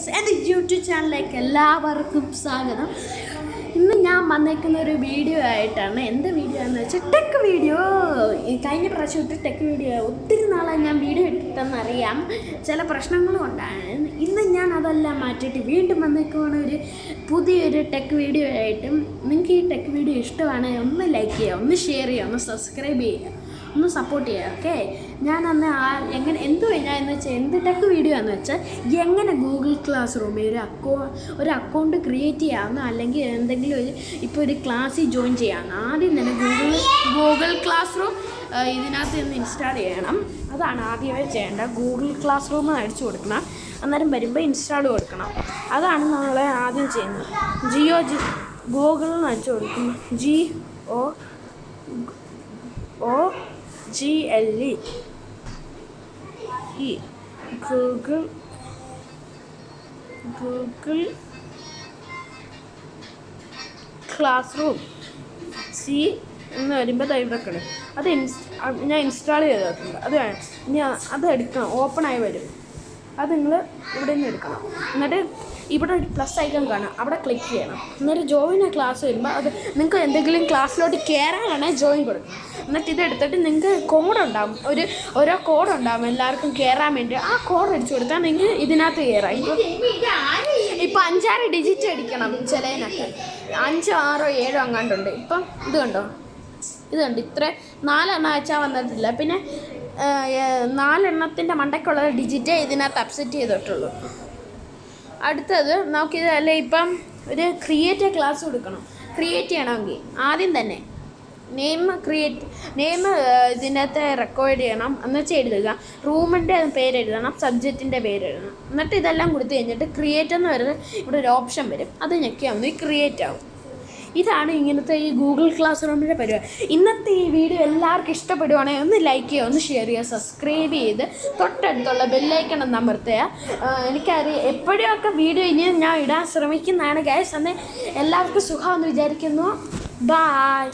Guys, എൻ്റെ YouTube ചാനലിലേക്ക് എല്ലാവർക്കും സ്വാഗതം. ഇന്ന് ഞാൻ വന്നേക്കുന്ന ഒരു വീഡിയോ ആയിട്ടാണ്. എന്ത് വീഡിയോ എന്ന് വെച്ചാൽ ടെക് വീഡിയോ. കഴിഞ്ഞ പ്രാവശ്യം ഇട്ട് ടെക് വീഡിയോ ഒത്തിരി നാളായി ഞാൻ വീഡിയോ ഇട്ടിട്ടെന്നറിയാം. ചില പ്രശ്നങ്ങളും ഉണ്ടായിരുന്നു. ഇന്ന് ഞാൻ അതെല്ലാം മാറ്റിയിട്ട് വീണ്ടും വന്നേക്കുവാണ് ഒരു പുതിയൊരു ടെക് വീഡിയോ ആയിട്ടും. നിങ്ങൾക്ക് ഈ ടെക് വീഡിയോ ഇഷ്ടമാണെങ്കിൽ ഒന്ന് ലൈക്ക് ചെയ്യുക, ഒന്ന് ഷെയർ ചെയ്യുക, ഒന്ന് സബ്സ്ക്രൈബ് ചെയ്യുക, ഒന്ന് സപ്പോർട്ട് ചെയ്യുക. ഓക്കെ, ഞാൻ അന്ന് എങ്ങനെ എന്ന് വെച്ചാൽ എന്ത് ടെക് വീഡിയോ എന്ന് വെച്ചാൽ എങ്ങനെ ഗൂഗിൾ ക്ലാസ് റൂമിൽ ഒരു അക്കൗണ്ട് ക്രിയേറ്റ് ചെയ്യാമെന്നോ അല്ലെങ്കിൽ എന്തെങ്കിലും ഇപ്പോൾ ഒരു ക്ലാസ്സിൽ ജോയിൻ ചെയ്യാമെന്ന് ആദ്യം തന്നെ ഗൂഗിൾ ക്ലാസ് റൂം ഇതിനകത്ത് നിന്ന് ഇൻസ്റ്റാൾ ചെയ്യണം. അതാണ് ആദ്യമേ ചെയ്യേണ്ടത്. ഗൂഗിൾ ക്ലാസ് റൂം അടിച്ചു കൊടുക്കണം. അന്നേരം വരുമ്പോൾ ഇൻസ്റ്റാൾ കൊടുക്കണം. അതാണ് നമ്മൾ ആദ്യം ചെയ്യുന്നത്. ഗൂഗിൾ എന്ന് അടിച്ചു കൊടുക്കുന്നു. GOOGLE ഗൂഗിൾ ക്ലാസ് റൂം എന്ന് വരുമ്പോൾ തൈവക്കണം. അത് ഞാൻ ഇൻസ്റ്റാൾ ചെയ്തിട്ടുണ്ട്. അത് എടുക്കണം. ഓപ്പണായി വരും. അത് നിങ്ങൾ ഇവിടെ നിന്ന് എടുക്കണം. എന്നിട്ട് ഇവിടെ ഒരു പ്ലസ് ഐക്കൺ കാണാം, അവിടെ ക്ലിക്ക് ചെയ്യണം. എന്നിട്ട് ജോയിൻ ആ ക്ലാസ് വരുമ്പോൾ അത് നിങ്ങൾക്ക് എന്തെങ്കിലും ക്ലാസ്സിലോട്ട് കയറാനാണെങ്കിൽ ജോയിൻ കൊടുക്കണം. എന്നിട്ട് ഇതെടുത്തിട്ട് നിങ്ങൾക്ക് കോഡുണ്ടാകും, ഓരോ കോഡുണ്ടാകും എല്ലാവർക്കും കയറാൻ വേണ്ടി. ആ കോഡ് അടിച്ചു കൊടുത്താൽ നിങ്ങൾക്ക് ഇതിനകത്ത് കയറാം. ഇപ്പം 5-6 ഡിജിറ്റ് അടിക്കണം. ചിലതിനൊക്കെ 5, 6, 7 അങ്ങാണ്ടുണ്ട്. ഇപ്പം ഇത് കണ്ടോ, ഇത്ര 4 എണ്ണം അയച്ചാൽ വന്നിട്ടില്ല. പിന്നെ 4 എണ്ണത്തിൻ്റെ മണ്ടയ്ക്കുള്ള ഡിജിറ്റേ ഇതിനകത്ത് അപ്സെറ്റ് ചെയ്തിട്ടുള്ളൂ. അടുത്തത് നമുക്കിതല്ലേ, ഇപ്പം ഒരു ക്രിയേറ്റ് ക്ലാസ് കൊടുക്കണം. ക്രിയേറ്റ് ചെയ്യണമെങ്കിൽ ആദ്യം തന്നെ നെയിം ഇതിനകത്ത് റെക്കോർഡ് ചെയ്യണം. എന്നുവെച്ചാൽ എഴുതുക, റൂമിൻ്റെ പേരെഴുതണം, സബ്ജക്റ്റിൻ്റെ പേരെഴുതണം. എന്നിട്ട് ഇതെല്ലാം കൊടുത്തു കഴിഞ്ഞിട്ട് ക്രിയേറ്റ് എന്ന് വരുന്നത് ഇവിടെ ഒരു ഓപ്ഷൻ വരും. അത് ഞെക്കിയാൽ ക്രിയേറ്റ് ആവും. ഇതാണ് ഇങ്ങനത്തെ ഈ ഗൂഗിൾ ക്ലാസ് റൂമിൻ്റെ പരിപാടി. ഇന്നത്തെ ഈ വീഡിയോ എല്ലാവർക്കും ഇഷ്ടപ്പെടുവാണെങ്കിൽ ഒന്ന് ലൈക്ക് ചെയ്യുക, ഒന്ന് ഷെയർ ചെയ്യുക, സബ്സ്ക്രൈബ് ചെയ്ത് തൊട്ടടുത്തുള്ള ബെല്ലൈക്കൺ ഒന്ന് അമർത്തുക. എനിക്കറിയാം എപ്പോഴൊക്കെ വീഡിയോ ഇനി ഞാൻ ഇടാൻ ശ്രമിക്കുന്നതാണ് ഗൈസ്. അന്ന് എല്ലാവർക്കും സുഖമെന്ന് വിചാരിക്കുന്നു. ബായ്.